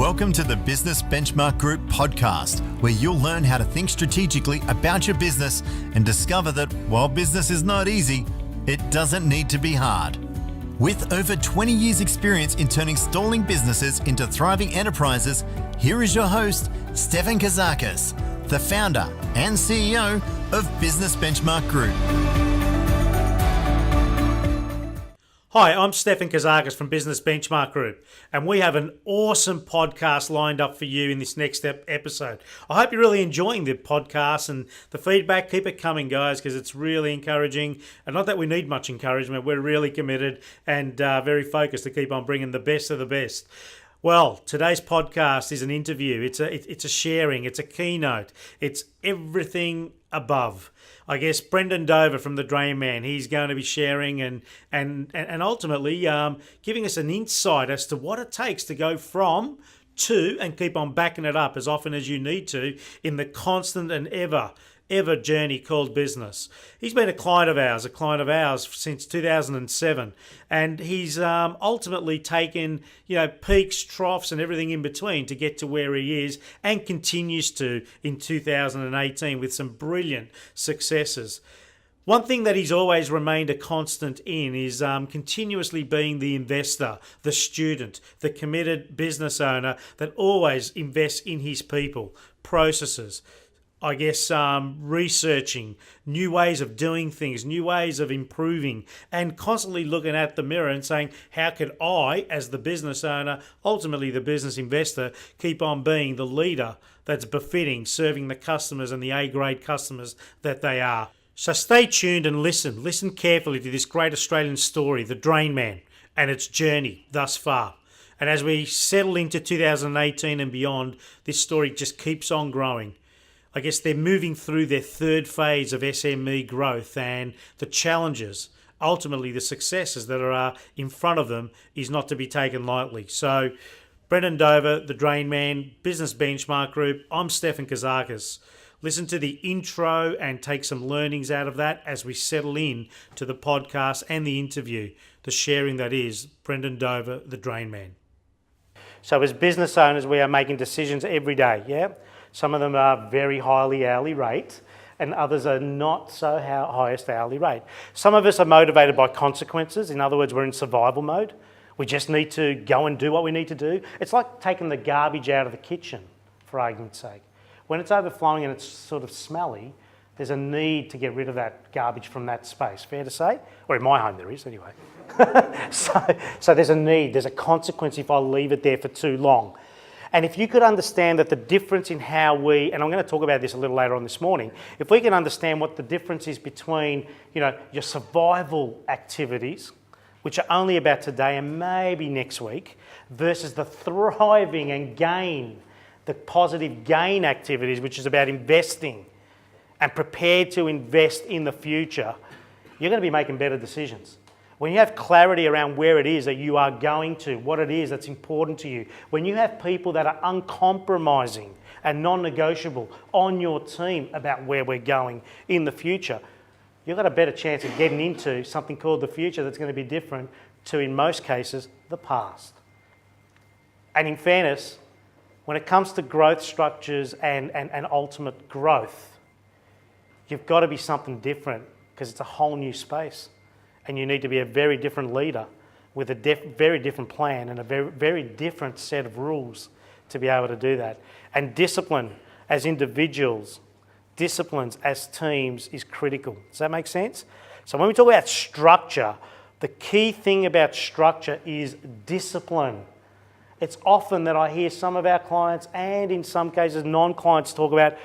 Welcome to the Business Benchmark Group podcast, where you'll learn how to think strategically about your business and discover that while business is not easy, it doesn't need to be hard. With over 20 years experience in turning stalling businesses into thriving enterprises, here is your host, Stefan Kazakis, the founder and CEO of Business Benchmark Group. Hi, I'm Stefan Kazakis from Business Benchmark Group, and we have an awesome podcast lined up for you in this next episode. I hope you're really enjoying the podcast and the feedback. Keep it coming, guys, because it's really encouraging. And not that we need much encouragement, we're really committed and very focused to keep on bringing the best of the best. Well, today's podcast is an interview. It's a sharing. It's a keynote. It's everything above. I guess Brendan Dover from The Drain Man, he's going to be sharing and ultimately giving us an insight as to what it takes to go from to and keep on backing it up as often as you need to in the constant and ever journey called business. He's been a client of ours since 2007, and he's ultimately taken, peaks, troughs and everything in between to get to where he is, and continues to in 2018 with some brilliant successes. One thing that he's always remained a constant in is continuously being the investor, the student, the committed business owner that always invests in his people, processes, I guess researching new ways of doing things, new ways of improving, and constantly looking at the mirror and saying, how could I, as the business owner, ultimately the business investor, keep on being the leader that's befitting serving the customers and the A-grade customers that they are. So stay tuned and listen carefully to this great Australian story, The Drain Man, and its journey thus far. And as we settle into 2018 and beyond, this story just keeps on growing. I guess they're moving through their third phase of SME growth, and the challenges, ultimately the successes that are in front of them, is not to be taken lightly. So, Brendan Dover, The Drain Man, Business Benchmark Group, I'm Stefan Kazakis. Listen to the intro and take some learnings out of that as we settle in to the podcast and the interview, the sharing that is Brendan Dover, The Drain Man. So as business owners, we are making decisions every day, yeah? Some of them are very highly hourly rate, and others are not so highest hourly rate. Some of us are motivated by consequences. In other words, we're in survival mode. We just need to go and do what we need to do. It's like taking the garbage out of the kitchen, for argument's sake. When it's overflowing and it's sort of smelly, there's a need to get rid of that garbage from that space. Fair to say? Or in my home there is, anyway. So there's a need, there's a consequence if I leave it there for too long. And if you could understand that the difference in how we, and I'm going to talk about this a little later on this morning, if we can understand what the difference is between, your survival activities, which are only about today and maybe next week, versus the thriving and the positive gain activities, which is about investing and prepared to invest in the future, you're going to be making better decisions. When you have clarity around where it is that you are going to, what it is that's important to you, when you have people that are uncompromising and non-negotiable on your team about where we're going in the future, you've got a better chance of getting into something called the future that's going to be different to, in most cases, the past. And in fairness, when it comes to growth structures and ultimate growth, you've got to be something different because it's a whole new space. And you need to be a very different leader with a very different plan and a very different set of rules to be able to do that. And discipline as individuals, disciplines as teams is critical. Does that make sense? So when we talk about structure, the key thing about structure is discipline. It's often that I hear some of our clients and in some cases non-clients talk about,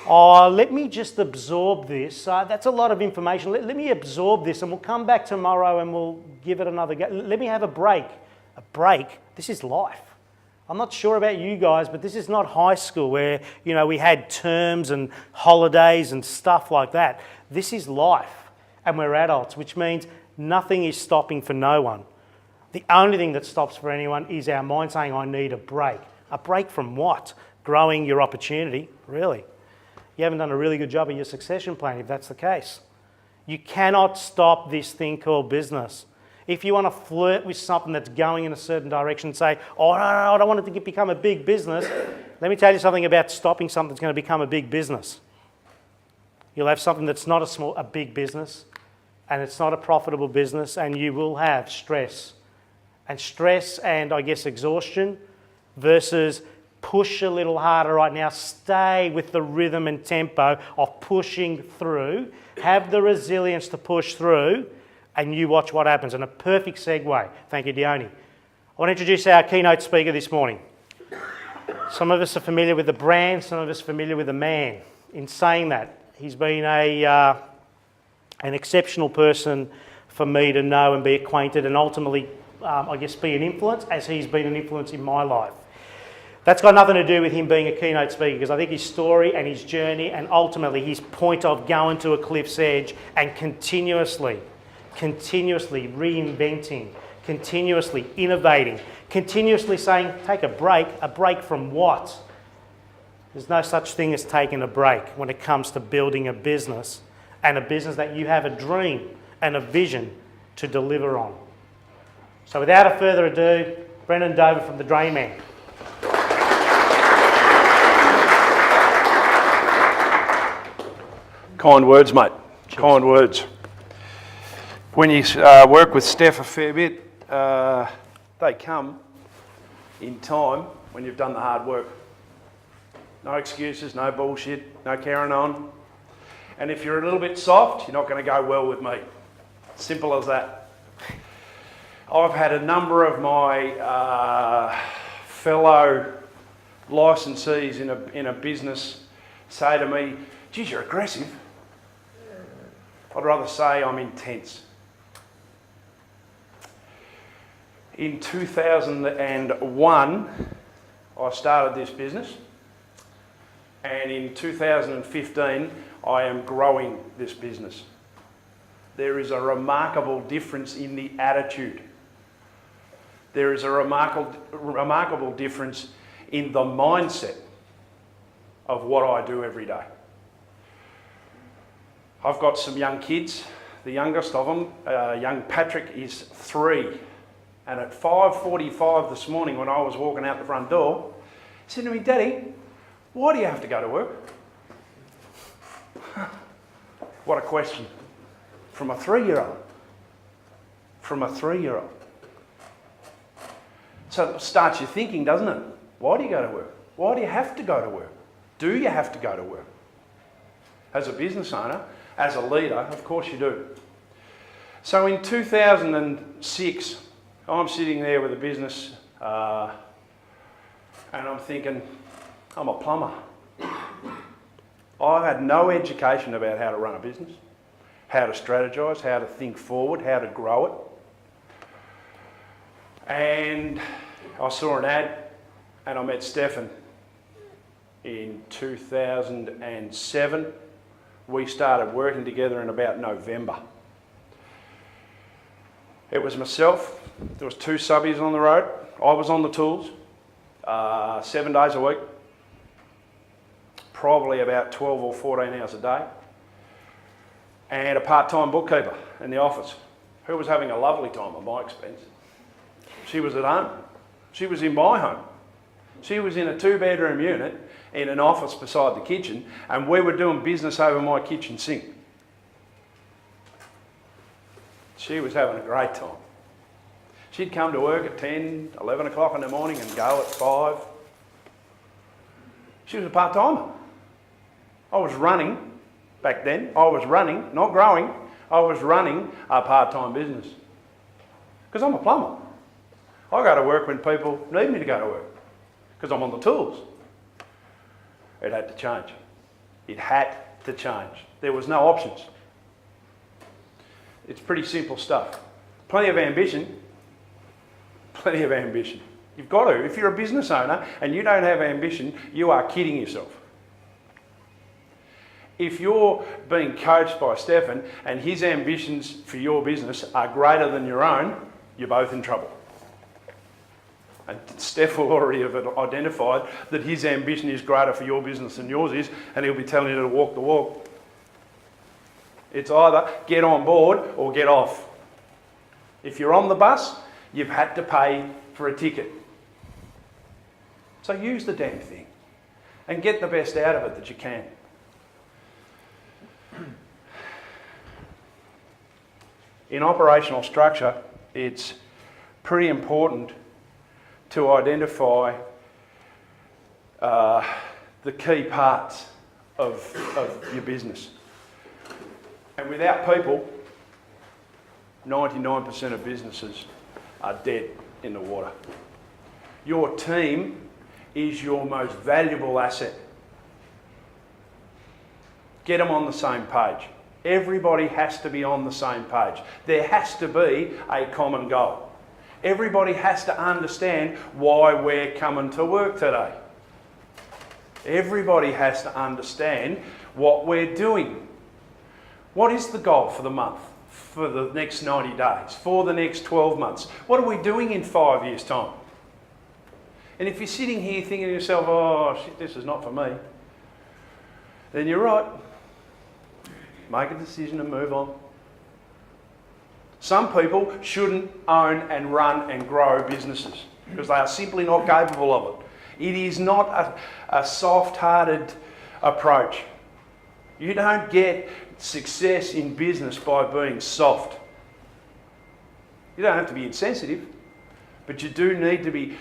let me just absorb this. That's a lot of information. Let me absorb this and we'll come back tomorrow and we'll give it another go. Let me have a break. A break? This is life. I'm not sure about you guys, but this is not high school where, we had terms and holidays and stuff like that. This is life and we're adults, which means nothing is stopping for no one. The only thing that stops for anyone is our mind saying, I need a break. A break from what? Growing your opportunity, really. You haven't done a really good job of your succession plan if that's the case. You cannot stop this thing called business. If you want to flirt with something that's going in a certain direction and say, oh, no, I don't want it to become a big business, let me tell you something about stopping something that's going to become a big business. You'll have something that's not a big business, and it's not a profitable business, and you will have stress. And stress and, I guess, exhaustion versus push a little harder right now. Stay with the rhythm and tempo of pushing through. Have the resilience to push through, and you watch what happens. And a perfect segue. Thank you, Dione. I want to introduce our keynote speaker this morning. Some of us are familiar with the brand, some of us are familiar with the man. In saying that, he's been an exceptional person for me to know and be acquainted, and ultimately, I guess, be an influence, as he's been an influence in my life. That's got nothing to do with him being a keynote speaker, because I think his story and his journey and ultimately his point of going to a cliff's edge and continuously reinventing, continuously innovating, continuously saying, take a break from what? There's no such thing as taking a break when it comes to building a business, and a business that you have a dream and a vision to deliver on. So without a further ado, Brendan Dover from The Drain Man. Kind words, mate. Cheers. Kind words. When you work with Steph a fair bit, they come in time when you've done the hard work. No excuses, no bullshit, no carrying on. And if you're a little bit soft, you're not going to go well with me. Simple as that. I've had a number of my fellow licensees in a business say to me, geez, you're aggressive. I'd rather say I'm intense. In 2001, I started this business, and in 2015, I am growing this business. There is a remarkable difference in the attitude. There is a remarkable difference in the mindset of what I do every day. I've got some young kids. The youngest of them, young Patrick, is 3. And at 5:45 this morning, when I was walking out the front door, he said to me, Daddy, why do you have to go to work? What a question. From a 3-year-old. From a 3-year-old. So it starts you thinking, doesn't it? Why do you go to work? Why do you have to go to work? Do you have to go to work? As a business owner, as a leader, of course you do. So in 2006, I'm sitting there with a business and I'm thinking, I'm a plumber. I've had no education about how to run a business, how to strategise, how to think forward, how to grow it. And I saw an ad and I met Stefan in 2007. We started working together in about November. It was myself, there was 2 subbies on the road, I was on the tools, 7 days a week, probably about 12 or 14 hours a day, and a part-time bookkeeper in the office, who was having a lovely time at my expense. She was at home. She was in my home. She was in a 2-bedroom unit in an office beside the kitchen, and we were doing business over my kitchen sink. She was having a great time. She'd come to work at 10, 11 o'clock in the morning and go at 5. She was a part-timer. I was running, back then, I was running, not growing, I was running a part-time business. Because I'm a plumber. I go to work when people need me to go to work, because I'm on the tools. It had to change. It had to change. There was no options. It's pretty simple stuff. Plenty of ambition. Plenty of ambition. You've got to. If you're a business owner and you don't have ambition, you are kidding yourself. If you're being coached by Stefan and his ambitions for your business are greater than your own, you're both in trouble. And Steph will already have identified that his ambition is greater for your business than yours is, and he'll be telling you to walk the walk. It's either get on board or get off. If you're on the bus, you've had to pay for a ticket. So use the damn thing and get the best out of it that you can. In operational structure, it's pretty important to identify the key parts of your business. And without people, 99% of businesses are dead in the water. Your team is your most valuable asset. Get them on the same page. Everybody has to be on the same page. There has to be a common goal. Everybody has to understand why we're coming to work today. Everybody has to understand what we're doing. What is the goal for the month, for the next 90 days, for the next 12 months? What are we doing in 5 years' time? And if you're sitting here thinking to yourself, oh shit, this is not for me, then you're right. Make a decision and move on. Some people shouldn't own and run and grow businesses because they are simply not capable of it. It is not a soft-hearted approach. You don't get success in business by being soft. You don't have to be insensitive, but you do need to be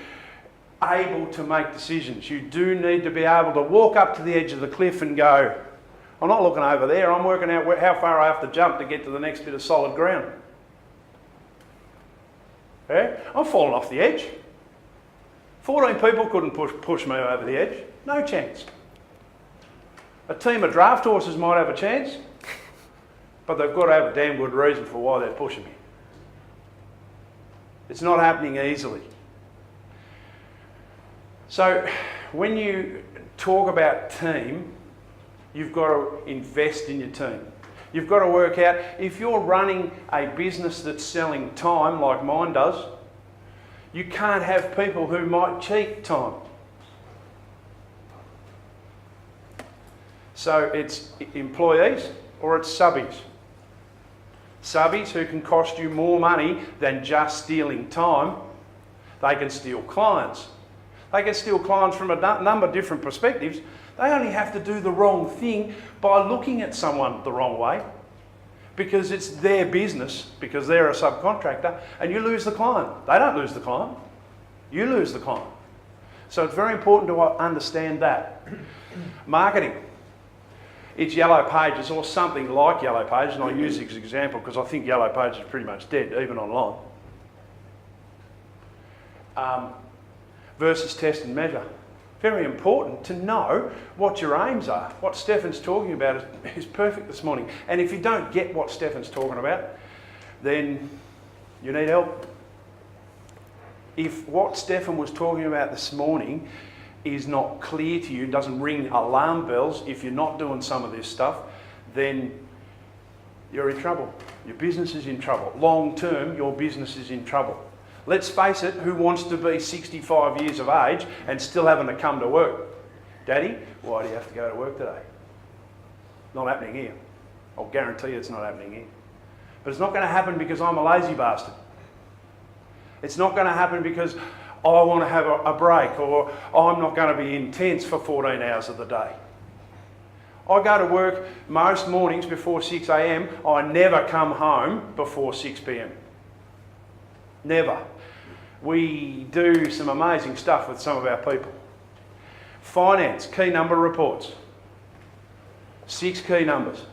able to make decisions. You do need to be able to walk up to the edge of the cliff and go, I'm not looking over there, I'm working out how far I have to jump to get to the next bit of solid ground. Yeah? I'm falling off the edge. 14 people couldn't push me over the edge. No chance. A team of draft horses might have a chance, but they've got to have a damn good reason for why they're pushing me. It's not happening easily. So when you talk about team, you've got to invest in your team. You've got to work out, if you're running a business that's selling time like mine does, you can't have people who might cheat time. So it's employees or it's subbies. Subbies who can cost you more money than just stealing time. They can steal clients. They can steal clients from a number of different perspectives. They only have to do the wrong thing by looking at someone the wrong way because it's their business, because they're a subcontractor, and you lose the client. They don't lose the client. You lose the client. So it's very important to understand that. Marketing. It's Yellow Pages or something like Yellow Pages, and I use this as an example because I think Yellow Pages is pretty much dead, even online. Versus test and measure. Very important to know what your aims are. What Stefan's talking about is perfect this morning. And if you don't get what Stefan's talking about, then you need help. If what Stefan was talking about this morning is not clear to you, doesn't ring alarm bells, if you're not doing some of this stuff, then you're in trouble. Your business is in trouble. Long term, your business is in trouble. Let's face it, who wants to be 65 years of age and still having to come to work? Daddy, why do you have to go to work today? Not happening here. I'll guarantee you it's not happening here. But it's not going to happen because I'm a lazy bastard. It's not going to happen because I want to have a break or I'm not going to be intense for 14 hours of the day. I go to work most mornings before 6 a.m. I never come home before 6 p.m. Never. We do some amazing stuff with some of our people. Finance, key number reports. 6 key numbers.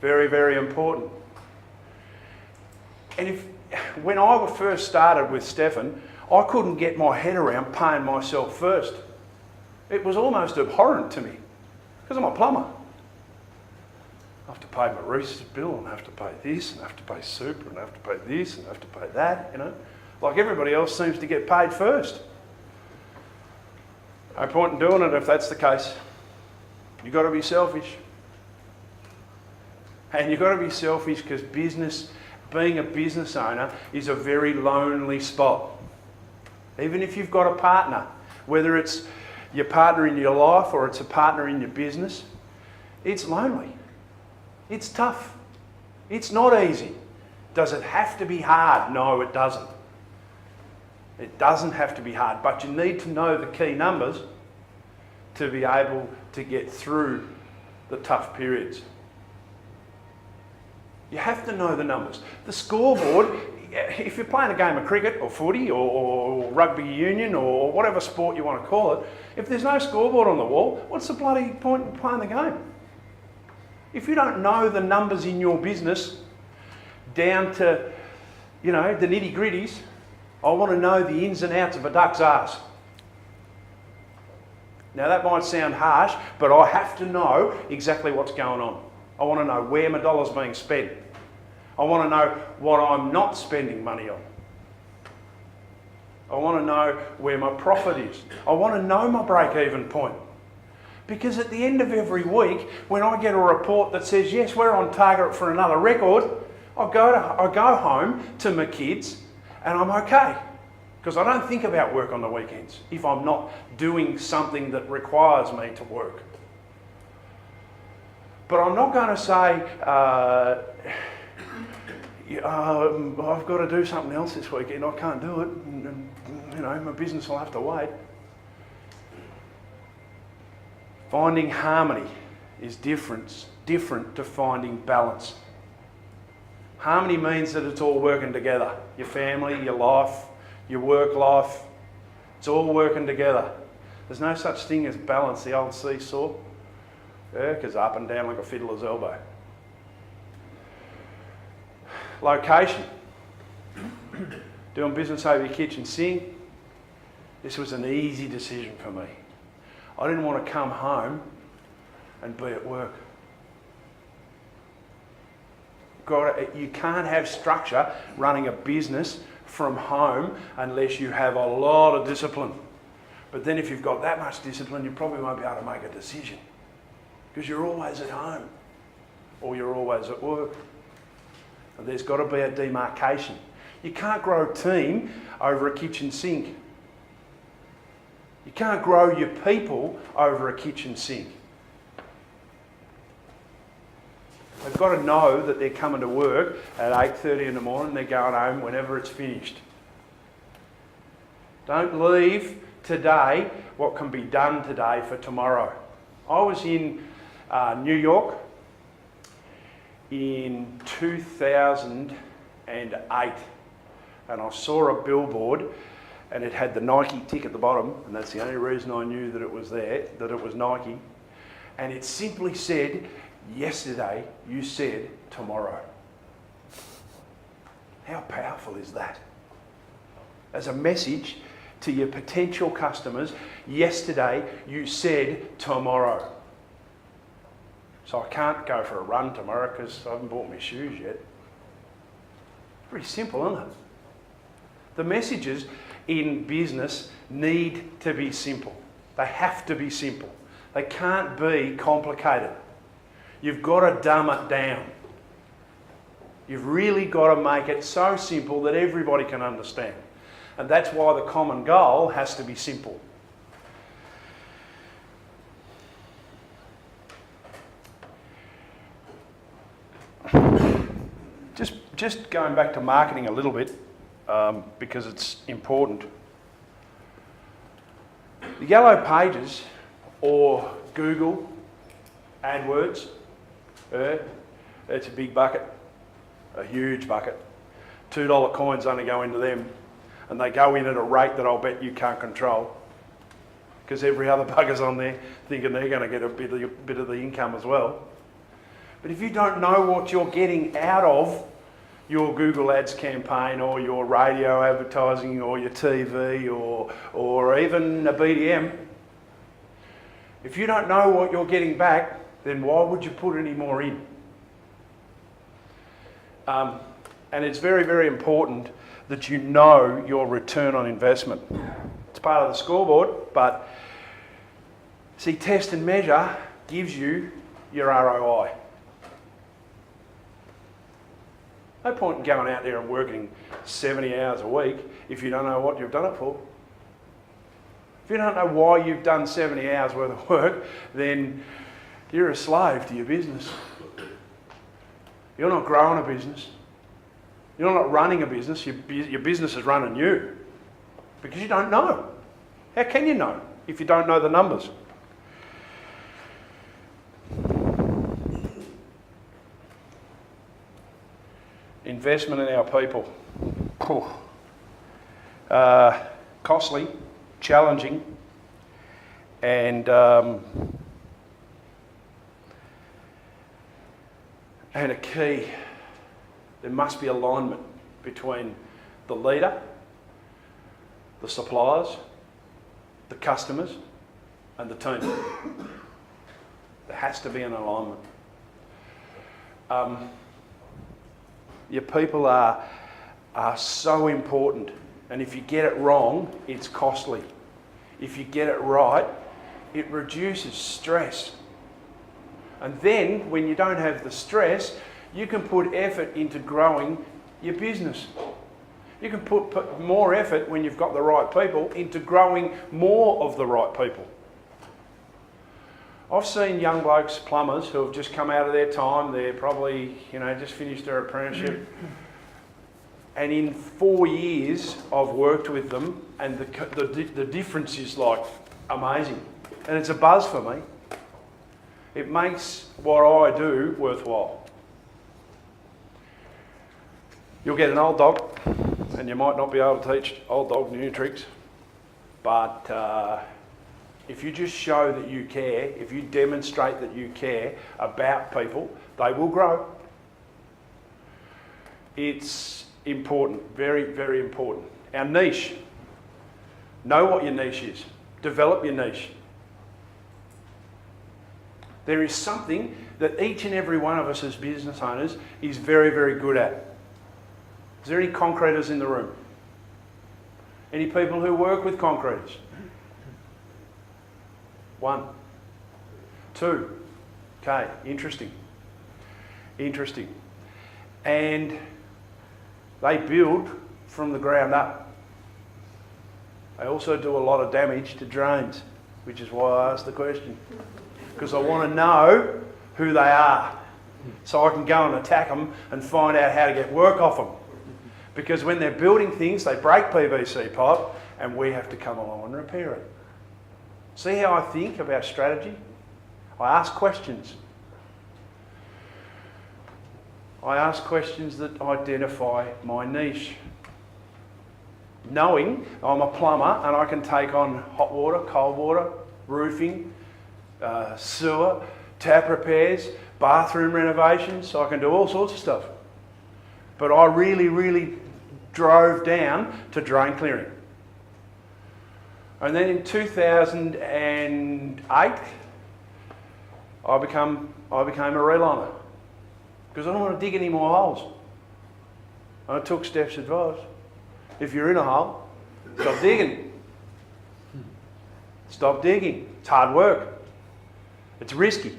Very, very important. And when I first started with Stefan, I couldn't get my head around paying myself first. It was almost abhorrent to me because I'm a plumber. I have to pay my Reese's bill and I have to pay this and I have to pay super and I have to pay this and I have to pay that, you know. Like everybody else seems to get paid first. No point in doing it if that's the case. You've got to be selfish. And you've got to be selfish because being a business owner is a very lonely spot. Even if you've got a partner, whether it's your partner in your life or it's a partner in your business, it's lonely. It's tough. It's not easy Does it have to be hard? No, it doesn't. It doesn't have to be hard, but you need to know the key numbers to be able to get through the tough periods. You have to know the numbers. The scoreboard, if you're playing a game of cricket or footy or rugby union or whatever sport you want to call it, if there's no scoreboard on the wall, what's the bloody point in playing the game? If you don't know the numbers in your business down to, the nitty gritties, I want to know the ins and outs of a duck's arse. Now that might sound harsh, but I have to know exactly what's going on. I want to know where my dollar's being spent. I want to know what I'm not spending money on. I want to know where my profit is. I want to know my break-even point. Because at the end of every week, when I get a report that says, yes, we're on target for another record, I go home to my kids and I'm okay. Because I don't think about work on the weekends if I'm not doing something that requires me to work. But I'm not going to say, I've got to do something else this weekend, I can't do it, and my business will have to wait. Finding harmony is different to finding balance. Harmony means that it's all working together. Your family, your life, your work life, it's all working together. There's no such thing as balance, the old seesaw. Yeah, because up and down like a fiddler's elbow. Location. Doing business over your kitchen sink. This was an easy decision for me. I didn't want to come home and be at work. You can't have structure running a business from home unless you have a lot of discipline. But then if you've got that much discipline, you probably won't be able to make a decision. Because you're always at home or you're always at work. And there's got to be a demarcation. You can't grow a team over a kitchen sink. You can't grow your people over a kitchen sink. They've got to know that they're coming to work at 8:30 in the morning, they're going home whenever it's finished. Don't leave today what can be done today for tomorrow. I was in New York in 2008 and I saw a billboard and it had the Nike tick at the bottom, and that's the only reason I knew that it was there, that it was Nike, and it simply said, yesterday you said tomorrow. How powerful is that? As a message to your potential customers, yesterday you said tomorrow. So I can't go for a run tomorrow because I haven't bought my shoes yet. Pretty simple, isn't it? The messages in business need to be simple. They have to be simple. They can't be complicated. You've got to dumb it down. You've really got to make it so simple that everybody can understand. And that's why the common goal has to be simple. Just going back to marketing a little bit, because it's important. The Yellow Pages or Google AdWords, it's a big bucket, a huge bucket. $2 coins only go into them, and they go in at a rate that I'll bet you can't control, because every other bugger's on there thinking they're going to get a bit of the income as well. But if you don't know what you're getting out of your Google Ads campaign or your radio advertising or your TV or even a BDM, if you don't know what you're getting back, then why would you put any more in? And it's very, very important that you know your return on investment. It's part of the scoreboard, but see, test and measure gives you your ROI. No point in going out there and working 70 hours a week if you don't know what you've done it for. If you don't know why you've done 70 hours worth of work, then you're a slave to your business. You're not growing a business. You're not running a business, your business is running you. Because you don't know. How can you know if you don't know the numbers? Investment in our people. Costly, challenging, and a key. There must be alignment between the leader, the suppliers, the customers, and the team. There has to be an alignment. Your people are so important, and if you get it wrong, it's costly. If you get it right, it reduces stress. And then, when you don't have the stress, you can put effort into growing your business. You can put more effort, when you've got the right people, into growing more of the right people. I've seen young blokes, plumbers, who have just come out of their time. They're probably, just finished their apprenticeship. And in 4 years, I've worked with them, and the difference is like amazing. And it's a buzz for me. It makes what I do worthwhile. You'll get an old dog, and you might not be able to teach old dog new tricks, but if you just show that you care, if you demonstrate that you care about people, they will grow. It's important, very, very important. Our niche. Know what your niche is. Develop your niche. There is something that each and every one of us as business owners is very, very good at. Is there any concreters in the room? Any people who work with concreters? 1, 2. Okay, interesting. And they build from the ground up. They also do a lot of damage to drains, which is why I asked the question. Because I want to know who they are, so I can go and attack them and find out how to get work off them. Because when they're building things, they break PVC pipe, and we have to come along and repair it. See how I think about strategy? I ask questions. I ask questions that identify my niche. Knowing I'm a plumber and I can take on hot water, cold water, roofing, sewer, tap repairs, bathroom renovations, so I can do all sorts of stuff. But I really, really drove down to drain clearing. And then in 2008, I became a reliner, because I don't want to dig any more holes. And I took Steph's advice. If you're in a hole, stop digging. Stop digging. It's hard work. It's risky.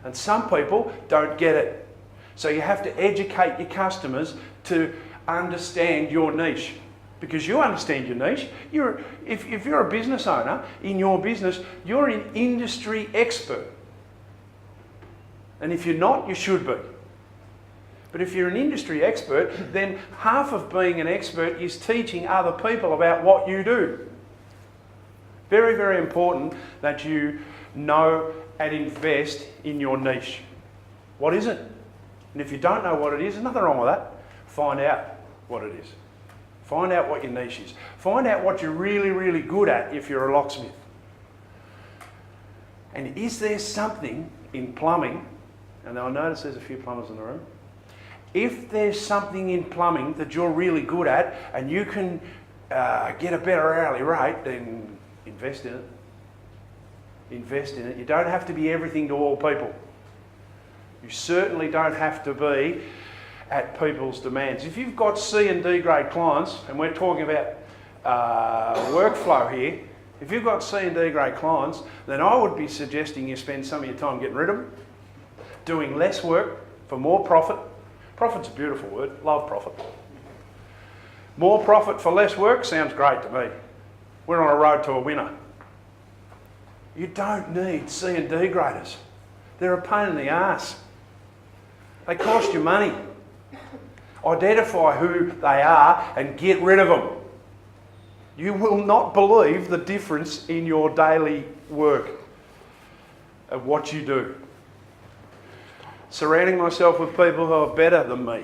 And some people don't get it. So you have to educate your customers to understand your niche. Because you understand your niche. If you're a business owner, in your business, you're an industry expert. And if you're not, you should be. But if you're an industry expert, then half of being an expert is teaching other people about what you do. Very, very important that you know and invest in your niche. What is it? And if you don't know what it is, there's nothing wrong with that. Find out what it is. Find out what your niche is. Find out what you're really, really good at if you're a locksmith. And is there something in plumbing, and I notice there's a few plumbers in the room, if there's something in plumbing that you're really good at and you can get a better hourly rate, then invest in it. Invest in it. You don't have to be everything to all people. You certainly don't have to be at people's demands. If you've got C and D grade clients, and we're talking about workflow here, if you've got C and D grade clients, then I would be suggesting you spend some of your time getting rid of them, doing less work for more profit. Profit's a beautiful word, love profit. More profit for less work sounds great to me. We're on a road to a winner. You don't need C and D graders. They're a pain in the arse. They cost you money. Identify who they are and get rid of them. You will not believe the difference in your daily work of what you do. Surrounding myself with people who are better than me.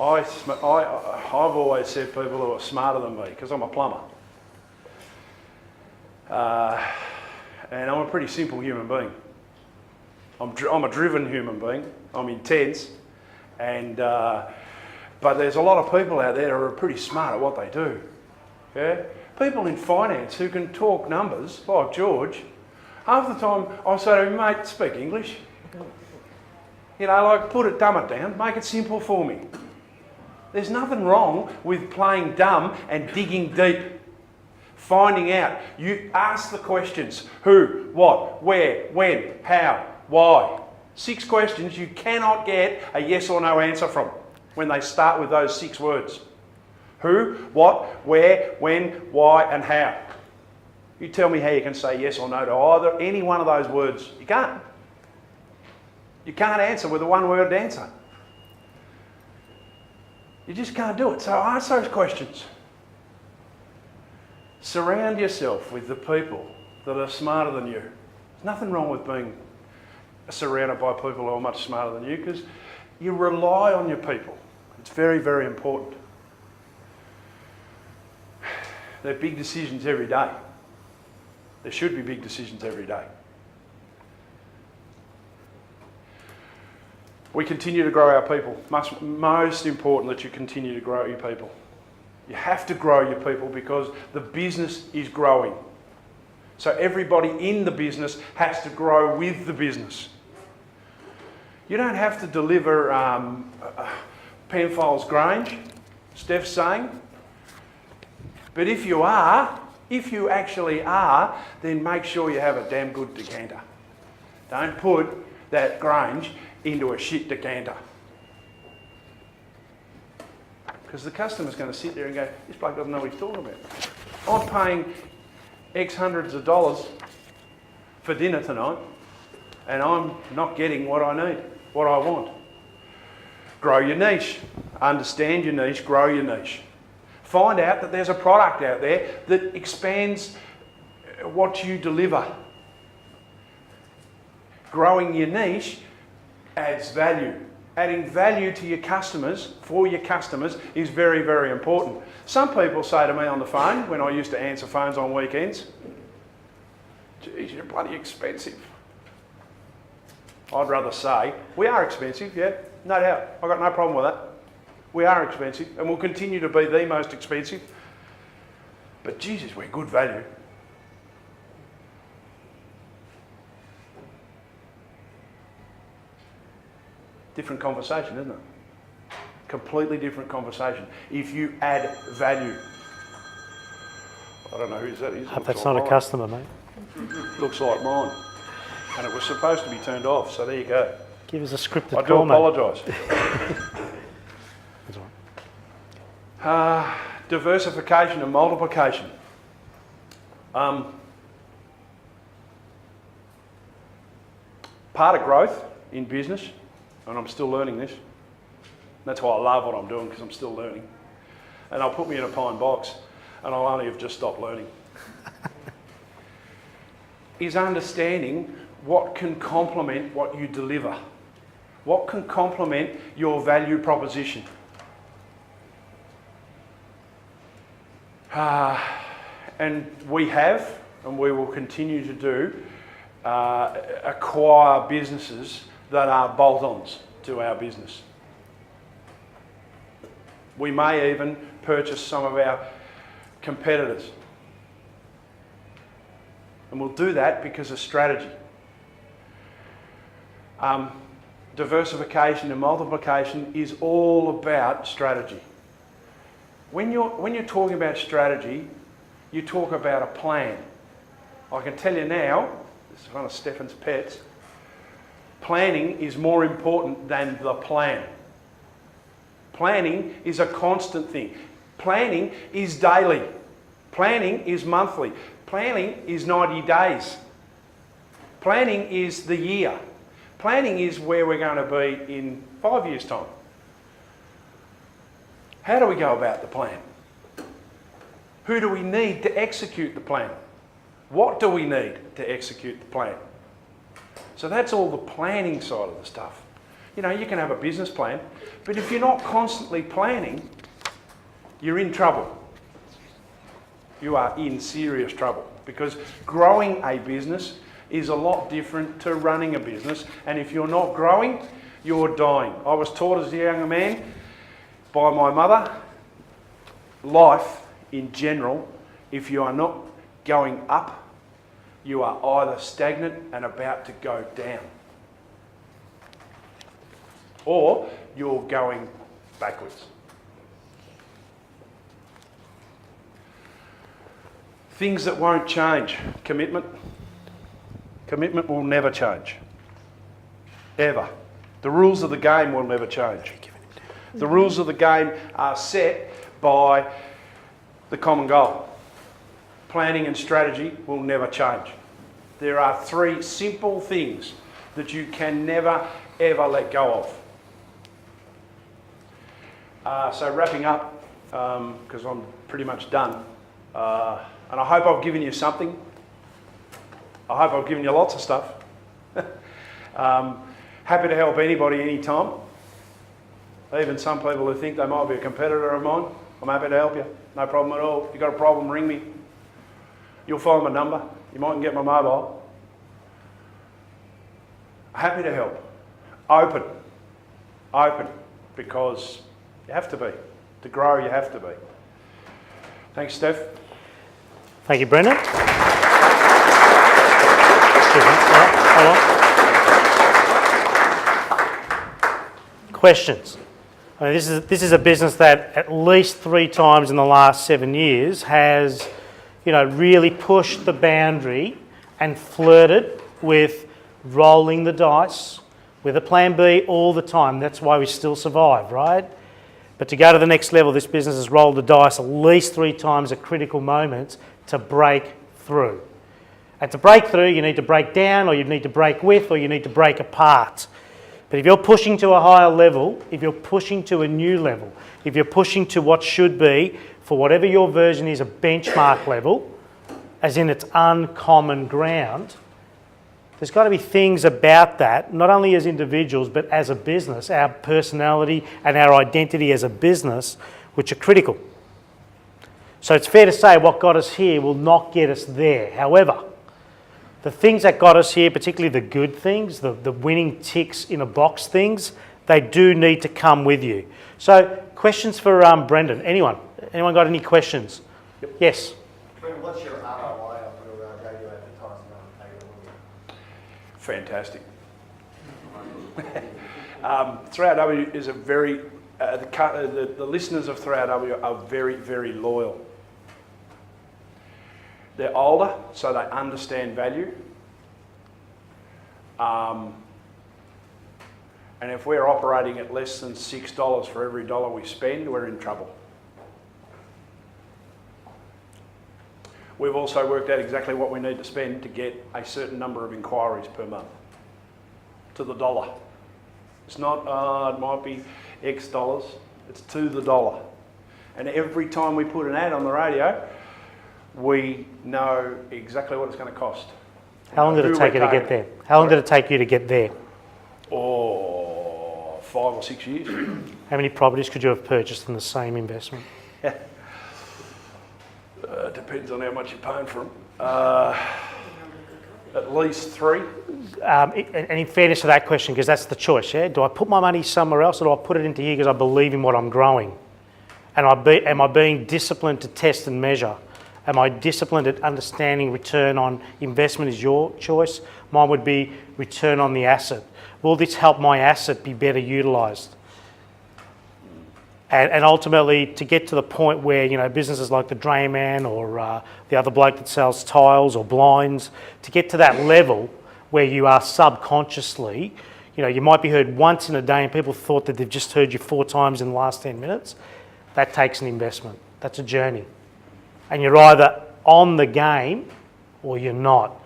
I've always said people who are smarter than me because I'm a plumber. And I'm a pretty simple human being. I'm a driven human being. I'm intense. But there's a lot of people out there who are pretty smart at what they do. Yeah? People in finance who can talk numbers, like George, half the time I say to him, mate, speak English. You know, like dumb it down, make it simple for me. There's nothing wrong with playing dumb and digging deep. Finding out. You ask the questions. Who, what, where, when, how, why. 6 questions you cannot get a yes or no answer from when they start with those 6 words. Who, what, where, when, why and how. You tell me how you can say yes or no to either any one of those words. You can't. You can't answer with a one-word answer. You just can't do it. So ask those questions. Surround yourself with the people that are smarter than you. There's nothing wrong with being surrounded by people who are much smarter than you because you rely on your people. It's very, very important. They're big decisions every day. There should be big decisions every day. We continue to grow our people. Most important that you continue to grow your people. You have to grow your people because the business is growing. So everybody in the business has to grow with the business. You don't have to deliver Penfolds Grange, Steph's saying. But if you actually are, then make sure you have a damn good decanter. Don't put that Grange into a shit decanter. Because the customer's going to sit there and go, this bloke doesn't know what he's talking about. I'm paying X hundreds of dollars for dinner tonight and I'm not getting what I need, what I want. Grow your niche. Understand your niche, grow your niche. Find out that there's a product out there that expands what you deliver. Growing your niche adds value. Adding value to your customers, for your customers, is very, very important. Some people say to me on the phone, when I used to answer phones on weekends, geez, you're bloody expensive. I'd rather say, we are expensive, yeah, no doubt. I've got no problem with that. We are expensive and we'll continue to be the most expensive. But Jesus, we're good value. Different conversation, isn't it? Completely different conversation. If you add value. I don't know whose that is. Hope that's not a customer, mate. Looks like mine. And it was supposed to be turned off, so there you go. Give us a scripted I do call, apologise. That's all right. Diversification and multiplication. Part of growth in business, and I'm still learning this. That's why I love what I'm doing, because I'm still learning. And they'll put me in a pine box, and I'll only have just stopped learning. Is understanding what can complement what you deliver. What can complement your value proposition. And we have, and we will continue to do, acquire businesses that are bolt-ons to our business. We may even purchase some of our competitors. And we'll do that because of strategy. Diversification and multiplication is all about strategy. When you're talking about strategy, you talk about a plan. I can tell you now, this is one of Stefan's pets, planning is more important than the plan. Planning is a constant thing. Planning is daily. Planning is monthly. Planning is 90 days. Planning is the year. Planning is where we're going to be in 5 years' time. How do we go about the plan? Who do we need to execute the plan? What do we need to execute the plan? So that's all the planning side of the stuff. You know, you can have a business plan, but if you're not constantly planning, you're in trouble. You are in serious trouble, because growing a business is a lot different to running a business, and if you're not growing, you're dying. I was taught as a younger man by my mother, life in general, if you are not going up, you are either stagnant and about to go down, or you're going backwards. Things that won't change. Commitment. Commitment will never change. Ever. The rules of the game will never change. The rules of the game are set by the common goal. Planning and strategy will never change. There are 3 simple things that you can never, ever let go of. So wrapping up, because I'm pretty much done, and I hope I've given you something. I hope I've given you lots of stuff. Happy to help anybody anytime. Even some people who think they might be a competitor of mine, I'm happy to help you. No problem at all. If you've got a problem, ring me. You'll find my number. You mightn't get my mobile. Happy to help. Open. Open. Because you have to be. To grow, you have to be. Thanks, Steph. Thank you, Brendan. Questions? I mean, this is a business that at least 3 times in the last 7 years has, really pushed the boundary and flirted with rolling the dice with a plan B all the time. That's why we still survive, right? But to go to the next level, this business has rolled the dice at least 3 times at critical moments to break through. And to break through, you need to break down, or you need to break with, or you need to break apart. But if you're pushing to a higher level, if you're pushing to a new level, if you're pushing to what should be, for whatever your version is, a benchmark level, as in it's uncommon ground, there's got to be things about that, not only as individuals, but as a business, our personality and our identity as a business, which are critical. So it's fair to say what got us here will not get us there. However, the things that got us here, particularly the good things, the winning ticks in a box things, they do need to come with you. So questions for Brendan? Anyone got any questions? Yep. Yes? Brendan, what's your ROI on your radio advertising on pay? Fantastic. 3RW is a very, the listeners of 3RW are very, very loyal. They're older, so they understand value. And if we're operating at less than $6 for every dollar we spend, we're in trouble. We've also worked out exactly what we need to spend to get a certain number of inquiries per month, to the dollar. It's not, it might be X dollars, it's to the dollar. And every time we put an ad on the radio, we know exactly what it's going to cost. How long did it take you to get there? How long did it take you to get there? 5 or 6 years. How many properties could you have purchased in the same investment? Depends on how much you're paying for them. At least 3. And in fairness to that question, because that's the choice, yeah? Do I put my money somewhere else, or do I put it into here because I believe in what I'm growing? And am I being disciplined to test and measure? Am I disciplined at understanding return on investment is your choice? Mine would be return on the asset. Will this help my asset be better utilised? And ultimately, to get to the point where, businesses like the Drayman or the other bloke that sells tiles or blinds, to get to that level where you are subconsciously, you might be heard once in a day and people thought that they've just heard you 4 times in the last 10 minutes. That takes an investment. That's a journey. And you're either on the game or you're not.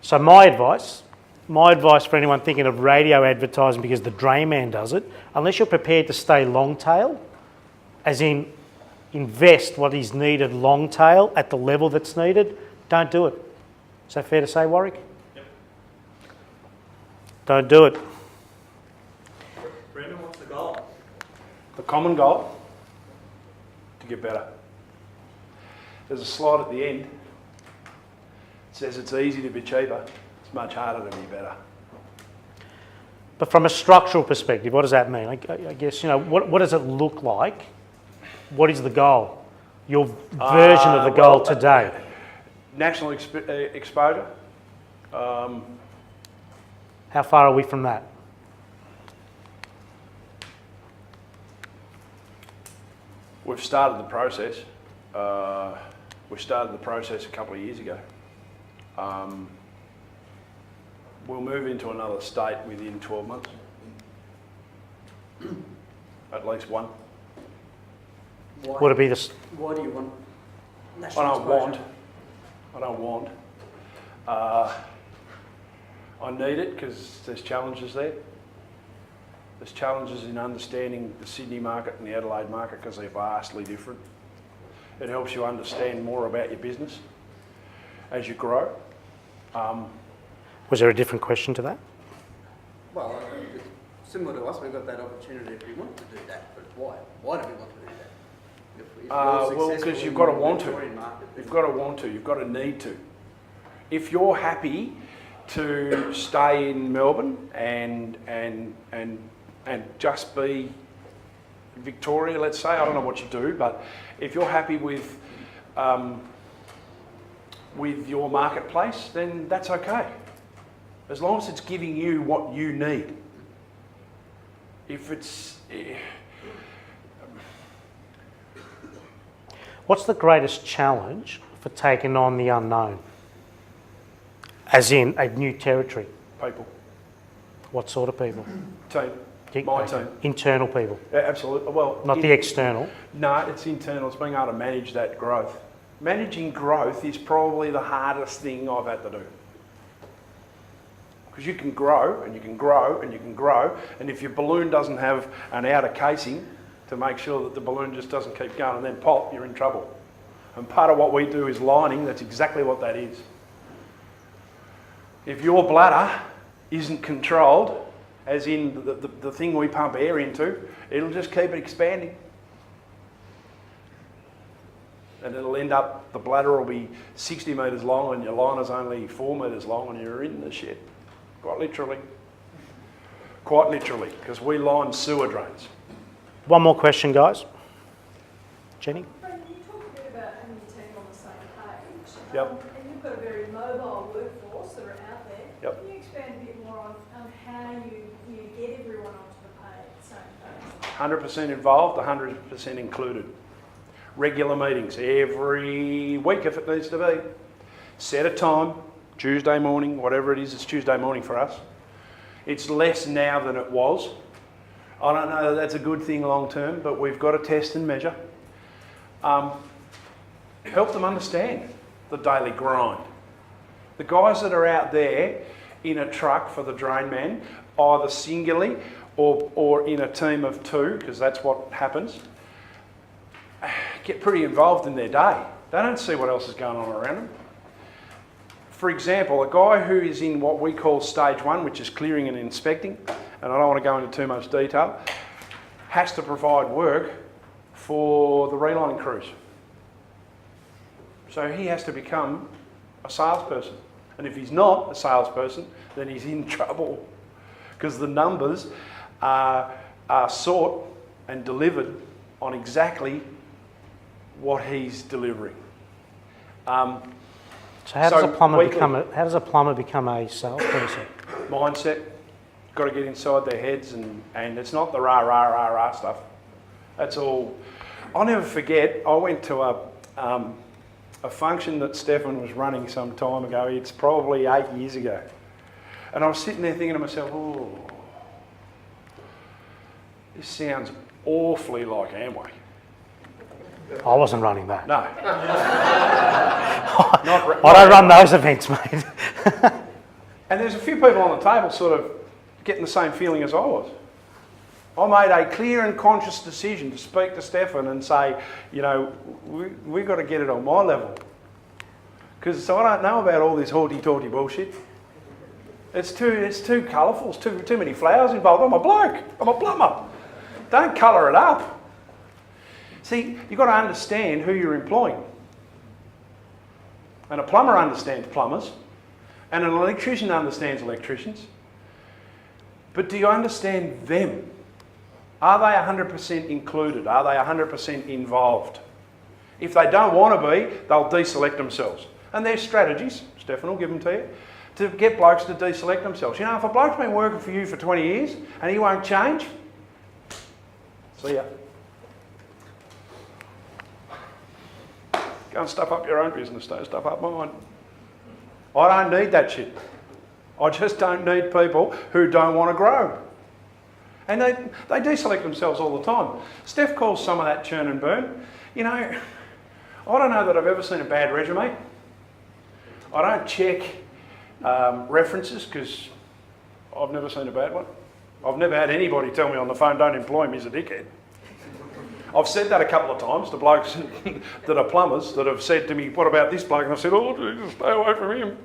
So my advice for anyone thinking of radio advertising because the Drayman does it, unless you're prepared to stay long tail as in invest what is needed long tail at the level that's needed, don't do it. Is that fair to say, Warwick? Yep. Don't do it. Brendan, what's the goal? The common goal, to get better. There's a slide at the end. It says it's easy to be cheaper. It's much harder to be better. But from a structural perspective, what does that mean? I guess, what does it look like? What is the goal? Your version of the goal today? National exposure. How far are we from that? We've started the process. We started the process a couple of years ago. We'll move into another state within 12 months. At least one. Would it be this? Why do you want I national don't want. I need it because there's challenges there. There's challenges in understanding the Sydney market and the Adelaide market because they're vastly different. It helps you understand more about your business as you grow. Was there a different question to that? Well, similar to us, we've got that opportunity if we want to do that, but why? Why do we want to do that? If Well, because you've got to want to. You've got to want to. You've got to need to. If you're happy to stay in Melbourne and just be Victoria, let's say, I don't know what you do, but if you're happy with your marketplace, then that's okay. As long as it's giving you what you need. If it's... What's the greatest challenge for taking on the unknown? As in a new territory? People. What sort of people? Team. My team. Internal people? Yeah, absolutely. Well, Not the external? No, it's internal. It's being able to manage that growth. Managing growth is probably the hardest thing I've had to do. Because you can grow and you can grow and you can grow, and if your balloon doesn't have an outer casing to make sure that the balloon just doesn't keep going and then pop, you're in trouble. And part of what we do is lining. That's exactly what that is. If your bladder isn't controlled, as in the thing we pump air into, it'll just keep expanding. And it'll end up, the bladder will be 60 metres long and your liner's only 4 metres long and you're in the shit. Quite literally. Quite literally, because we line sewer drains. One more question, guys. Jenny? Brendan, you talked a bit about having your team on the same page. Yep. And you've got a very mobile workforce that are out there. Yep. Can you expand a bit more on how you get everyone onto the same page? 100% involved, 100% included. Regular meetings every week if it needs to be. Set a time, Tuesday morning, whatever it is, it's Tuesday morning for us. It's less now than it was. I don't know that that's a good thing long term, but we've got to test and measure. Help them understand the daily grind. The guys that are out there in a truck for the drain man, either singularly or in a team of two, because that's what happens, get pretty involved in their day. They don't see what else is going on around them. For example, a guy who is in what we call stage one, which is clearing and inspecting, and I don't want to go into too much detail, has to provide work for the relining crews. So he has to become a salesperson. And if he's not a salesperson, then he's in trouble because the numbers are sought and delivered on exactly what he's delivering. So how does a plumber become a salesperson? Mindset. Got to get inside their heads, and it's not the rah rah rah rah stuff. That's all. I'll never forget. I went to a function that Stefan was running some time ago. It's probably 8 years ago, and I was sitting there thinking to myself, "Oh, this sounds awfully like Amway." I wasn't running that. No. I don't run those events, mate. And there's a few people on the table sort of getting the same feeling as I was. I made a clear and conscious decision to speak to Stefan and say, you know, we've got to get it on my level. Because I don't know about all this horty-torty bullshit. It's too colourful, it's too many flowers involved. I'm a bloke, I'm a plumber. Don't colour it up. See, you've got to understand who you're employing. And a plumber understands plumbers, and an electrician understands electricians. But do you understand them? Are they 100% included? Are they 100% involved? If they don't want to be, they'll deselect themselves. And there's strategies, Stefan will give them to you, to get blokes to deselect themselves. You know, if a bloke's been working for you for 20 years and he won't change, see ya. Go and stuff up your own business, don't stuff up mine. I don't need that shit. I just don't need people who don't want to grow. And they deselect themselves all the time. Steph calls some of that churn and burn. You know, I don't know that I've ever seen a bad resume. I don't check references because I've never seen a bad one. I've never had anybody tell me on the phone, don't employ him, he's a dickhead. I've said that a couple of times to blokes that are plumbers that have said to me, what about this bloke? And I've said, oh, Jesus, stay away from him.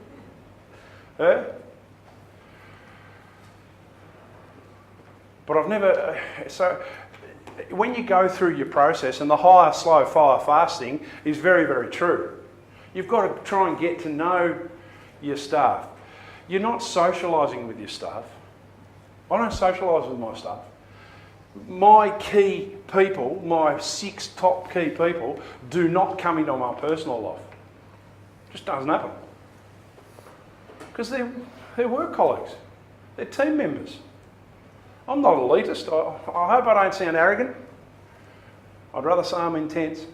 Yeah? But I've never, so when you go through your process, and the hire, slow, fire, fast thing is very, very true. You've got to try and get to know your staff. You're not socialising with your staff. I don't socialise with my staff. My key people, my 6 top key people, do not come into my personal life. It just doesn't happen. Because they're work colleagues. They're team members. I'm not elitist. I hope I don't sound arrogant. I'd rather say I'm intense.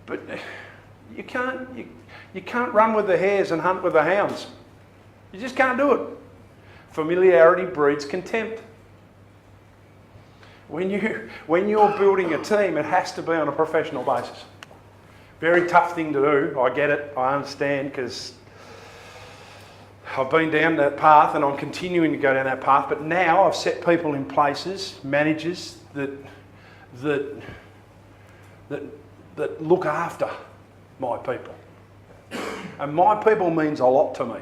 But you can't run with the hares and hunt with the hounds. You just can't do it. Familiarity breeds contempt. When you're building a team, it has to be on a professional basis. Very tough thing to do. I get it. I understand because I've been down that path and I'm continuing to go down that path. But now I've set people in places, managers that look after my people. And my people means a lot to me.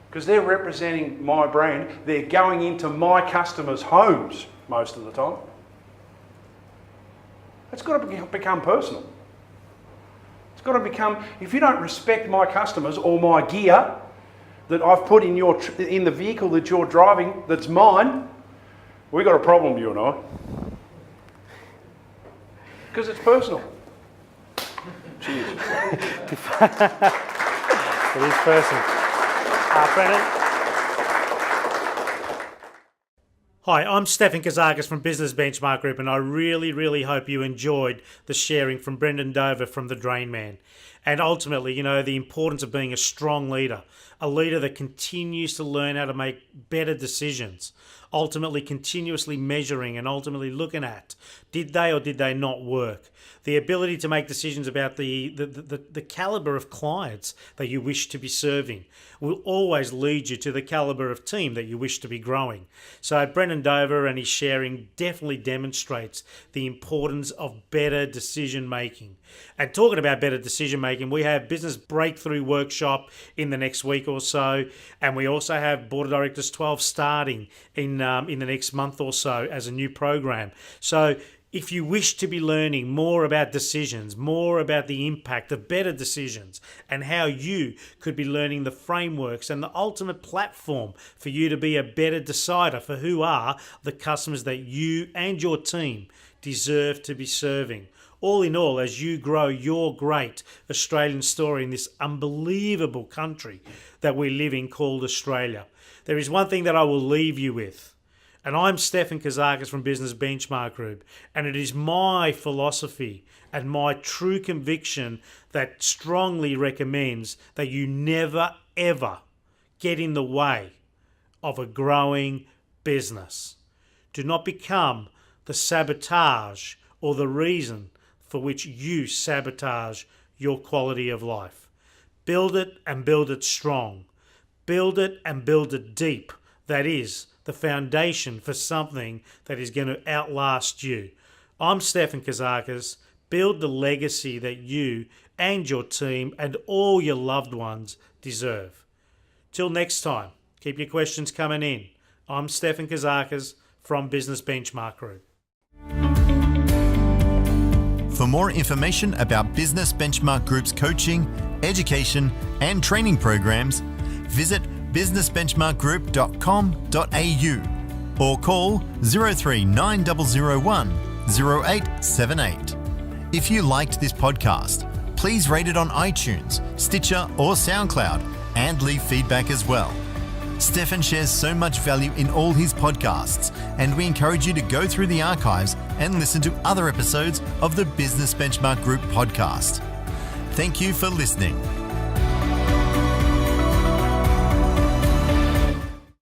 Because they're representing my brand. They're going into my customers' homes most of the time. It's got to become personal. It's got to become, if you don't respect my customers or my gear that I've put in in the vehicle that you're driving that's mine, we've got a problem, you and I. Because it's personal. Cheers. It is personal. Brennan? Hi, I'm Stefan Kazakis from Business Benchmark Group, and I really, really hope you enjoyed the sharing from Brendan Dover from The Drain Man. And ultimately, you know, the importance of being a strong leader, a leader that continues to learn how to make better decisions, ultimately continuously measuring and ultimately looking at, did they or did they not work? The ability to make decisions about the caliber of clients that you wish to be serving will always lead you to the caliber of team that you wish to be growing. So Brendan Dover and his sharing definitely demonstrates the importance of better decision making. And talking about better decision making, we have Business Breakthrough Workshop in the next week or so, and we also have Board of Directors 12 starting in the next month or so as a new program. So if you wish to be learning more about decisions, more about the impact of better decisions, and how you could be learning the frameworks and the ultimate platform for you to be a better decider for who are the customers that you and your team deserve to be serving. All in all, as you grow your great Australian story in this unbelievable country that we live in called Australia, there is one thing that I will leave you with. And I'm Stefan Kazakis from Business Benchmark Group, and it is my philosophy and my true conviction that strongly recommends that you never, ever get in the way of a growing business. Do not become the sabotage or the reason for which you sabotage your quality of life. Build it and build it strong. Build it and build it deep. That is the foundation for something that is going to outlast you. I'm Stefan Kazakis. Build the legacy that you and your team and all your loved ones deserve. Till next time, keep your questions coming in. I'm Stefan Kazakis from Business Benchmark Group. For more information about Business Benchmark Group's coaching, education, and training programs, visit businessbenchmarkgroup.com.au or call 039001 0878. If you liked this podcast, please rate it on iTunes, Stitcher, or SoundCloud and leave feedback as well. Stefan shares so much value in all his podcasts, and we encourage you to go through the archives and listen to other episodes of the Business Benchmark Group podcast. Thank you for listening.